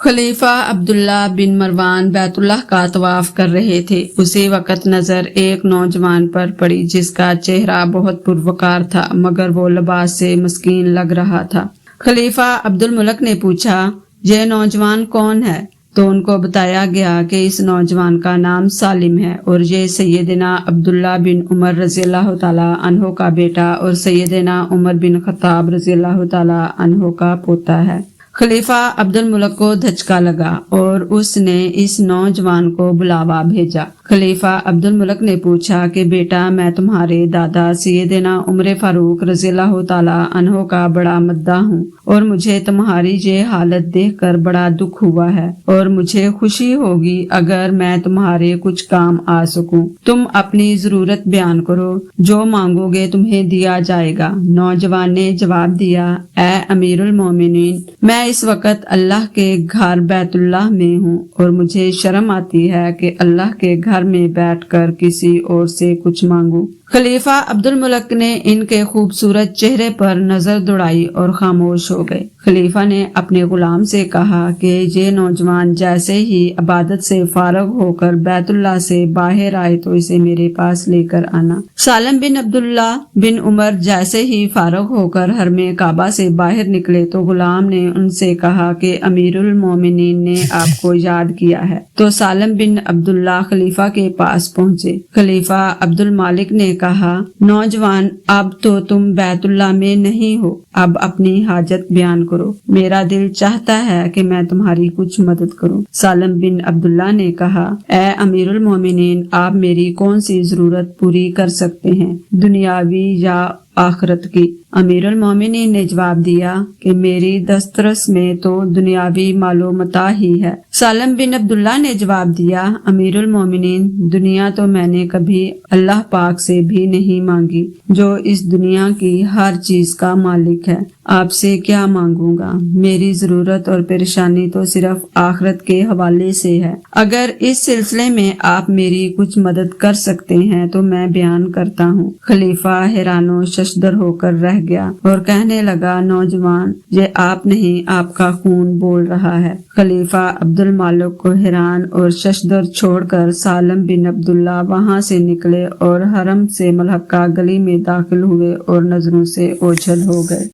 خلیفہ عبداللہ بن مروان بیت اللہ کا طواف کر رہے تھے۔ اسی وقت نظر ایک نوجوان پر پڑی جس کا چہرہ بہت پروقار تھا مگر وہ لباس سے مسکین لگ رہا تھا۔ خلیفہ عبدالملک نے پوچھا، یہ نوجوان کون ہے؟ تو ان کو بتایا گیا کہ اس نوجوان کا نام سالم ہے اور یہ سیدنا عبداللہ بن عمر رضی اللہ تعالی عنہ کا بیٹا اور سیدنا عمر بن خطاب رضی اللہ تعالی عنہ کا پوتا ہے۔ خلیفہ عبدالملک کو دھچکا لگا اور اس نے اس نوجوان کو بلاوا بھیجا۔ خلیفہ عبدالملک نے پوچھا کہ بیٹا، میں تمہارے دادا سیدنا عمر فاروق رضی اللہ تعالی عنہ کا بڑا مداح ہوں اور مجھے تمہاری یہ حالت دیکھ کر بڑا دکھ ہوا ہے اور مجھے خوشی ہوگی اگر میں تمہارے کچھ کام آ سکوں۔ تم اپنی ضرورت بیان کرو، جو مانگو گے تمہیں دیا جائے گا۔ نوجوان نے جواب دیا، اے امیر المومنین، میں اس وقت اللہ کے گھر بیت اللہ میں ہوں اور مجھے شرم آتی ہے کہ اللہ کے گھر میں بیٹھ کر کسی اور سے کچھ مانگوں۔ خلیفہ عبدالملک نے ان کے خوبصورت چہرے پر نظر دوڑائی اور خاموش ہو گئے۔ خلیفہ نے اپنے غلام سے کہا کہ یہ نوجوان جیسے ہی عبادت سے فارغ ہو کر بیت اللہ سے باہر آئے تو اسے میرے پاس لے کر آنا۔ سالم بن عبداللہ بن عمر جیسے ہی فارغ ہو کر حرم کعبہ سے باہر نکلے تو غلام نے ان سے کہا کہ امیر المومنین نے آپ کو یاد کیا ہے۔ تو سالم بن عبداللہ خلیفہ کے پاس پہنچے۔ خلیفہ عبدالمالک نے کہا، نوجوان، اب تو تم بیت اللہ میں نہیں ہو، اب اپنی حاجت بیان کرو، میرا دل چاہتا ہے کہ میں تمہاری کچھ مدد کروں۔ سالم بن عبداللہ نے کہا، اے امیر المومنین، آپ میری کون سی ضرورت پوری کر سکتے ہیں، دنیاوی یا آخرت کی؟ امیر المومنین نے جواب دیا کہ میری دسترس میں تو دنیاوی مال و متاع ہی ہے۔ سالم بن عبداللہ نے جواب دیا، امیر المومنین، دنیا تو میں نے کبھی اللہ پاک سے بھی نہیں مانگی جو اس دنیا کی ہر چیز کا مالک ہے۔ آپ سے کیا مانگوں گا؟ میری ضرورت اور پریشانی تو صرف آخرت کے حوالے سے ہے۔ اگر اس سلسلے میں آپ میری کچھ مدد کر سکتے ہیں تو میں بیان کرتا ہوں۔ خلیفہ حیران و ششدر ہو کر رہ گیا اور کہنے لگا، نوجوان، یہ آپ نہیں، آپ کا خون بول رہا ہے۔ خلیفہ عبدالمالک کو حیران اور ششدر چھوڑ کر سالم بن عبداللہ وہاں سے نکلے اور حرم سے ملحقہ گلی میں داخل ہوئے اور نظروں سے اوجھل ہو گئے۔